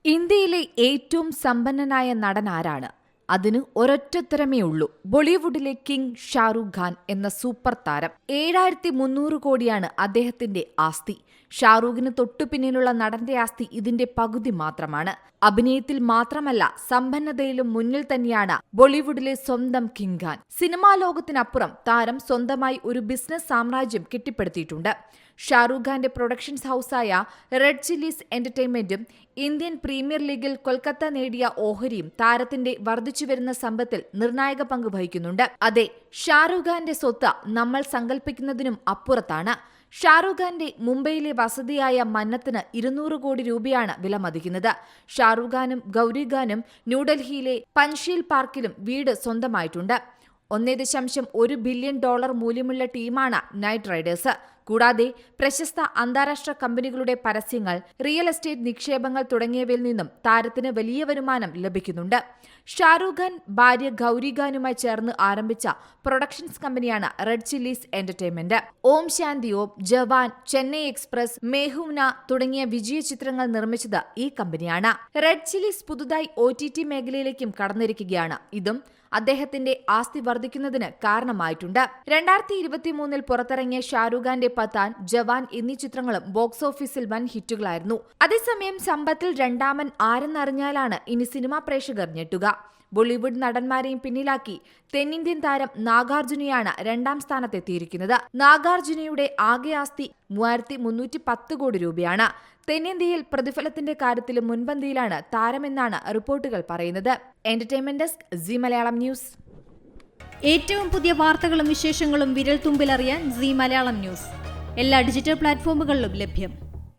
ഇന്ത്യയിലെ ഏറ്റവും സമ്പന്നനായ നടൻ ആരാണ്? അതിന് ഒരൊറ്റുത്തരമേ ഉള്ളൂ. ബോളിവുഡിലെ കിങ് ഷാരൂഖ് ഖാൻ എന്ന സൂപ്പർ താരം. 7300 കോടിയാണ് അദ്ദേഹത്തിന്റെ ആസ്തി. ഷാരൂഖിന് തൊട്ടുപിന്നിലുള്ള നടന്റെ ആസ്തി ഇതിന്റെ പകുതി മാത്രമാണ്. അഭിനയത്തിൽ മാത്രമല്ല, സമ്പന്നതയിലും മുന്നിൽ തന്നെയാണ് ബോളിവുഡിലെ സ്വന്തം കിങ് ഖാൻ. സിനിമാ ലോകത്തിനപ്പുറം താരം സ്വന്തമായി ഒരു ബിസിനസ് സാമ്രാജ്യം കെട്ടിപ്പടുത്തിയിട്ടുണ്ട്. ഷാരൂഖ് ഖാന്റെ പ്രൊഡക്ഷൻസ് ഹൌസായ റെഡ് ചില്ലീസ് എന്റർടൈൻമെന്റും ഇന്ത്യൻ പ്രീമിയർ ലീഗിൽ കൊൽക്കത്ത നേടിയ ഓഹരിയും താരത്തിന്റെ വർദ്ധിച്ചുവരുന്ന സമ്പത്തിൽ നിർണായക പങ്ക് വഹിക്കുന്നുണ്ട്. അതെ, ഷാരൂഖ് ഖാന്റെ സ്വത്ത് നമ്മൾ സങ്കല്പിക്കുന്നതിനും അപ്പുറത്താണ്. ഷാരൂഖ് ഖാന്റെ മുംബൈയിലെ വസതിയായ മന്നത്തിന് 200 കോടി രൂപയാണ് വിലമതിക്കുന്നത്. ഷാരൂഖ് ഖാനും ഗൗരി ഖാനും ന്യൂഡൽഹിയിലെ പൻഷീൽ പാർക്കിലും വീട് സ്വന്തമായിട്ടുണ്ട്. $1.1 ബില്യൺ മൂല്യമുള്ള ടീമാണ് നൈറ്റ് റൈഡേഴ്സ്. കൂടാതെ പ്രശസ്ത അന്താരാഷ്ട്ര കമ്പനികളുടെ പരസ്യങ്ങൾ, റിയൽ എസ്റ്റേറ്റ് നിക്ഷേപങ്ങൾ തുടങ്ങിയവയിൽ നിന്നും താരത്തിന് വലിയ വരുമാനം ലഭിക്കുന്നുണ്ട്. ഷാരൂഖ് ഖാൻ ഭാര്യ ഗൗരി ഖാനുമായി ചേർന്ന് ആരംഭിച്ച പ്രൊഡക്ഷൻസ് കമ്പനിയാണ് red chillies entertainment. Om Shanti ഓം, ജവാൻ, ചെന്നൈ എക്സ്പ്രസ്, മേഹൂന തുടങ്ങിയ വിജയ ചിത്രങ്ങൾ നിർമ്മിച്ചത് ഈ കമ്പനിയാണ്. റെഡ് ചില്ലീസ് പുതുതായി OTT മേഖലയിലേക്കും കടന്നിരിക്കുകയാണ്. ഇതും അദ്ദേഹത്തിന്റെ ആസ്തി വർദ്ധിക്കുന്നതിന് കാരണമായിട്ടുണ്ട്. 2023 പുറത്തിറങ്ങിയ ഷാരൂഖ് ഖാന്റെ പത്താൻ, ജവാൻ എന്നീ ചിത്രങ്ങളും ബോക്സ് ഓഫീസിൽ വൻ ഹിറ്റുകളായിരുന്നു. അതേസമയം സമ്പത്തിൽ രണ്ടാമൻ ആരെന്നറിഞ്ഞാലാണ് ഇനി സിനിമാ പ്രേക്ഷകർ ഞെട്ടുക. ബോളിവുഡ് നടന്മാരെയും പിന്നിലാക്കി തെന്നിന്ത്യൻ താരം നാഗാർജുനയാണ് 2ാം സ്ഥാനത്തെത്തിയിരിക്കുന്നത്. നാഗാർജുനയുടെ ആകെ ആസ്തി 3310 കോടി രൂപയാണ്. തെന്നിന്ത്യയിൽ പ്രതിഫലത്തിന്റെ കാര്യത്തിലും മുൻപന്തിയിലാണ് താരമെന്നാണ് റിപ്പോർട്ടുകൾ പറയുന്നത്. Entertainment desk, Zee Malayalam news. ഏറ്റവും പുതിയ വാർത്തകളും വിശേഷങ്ങളും വിരൽ തുമ്പിലറിയാൻ സീ മലയാളം ന്യൂസ് എല്ലാ ഡിജിറ്റൽ പ്ലാറ്റ്ഫോമുകളിലും ലഭ്യം.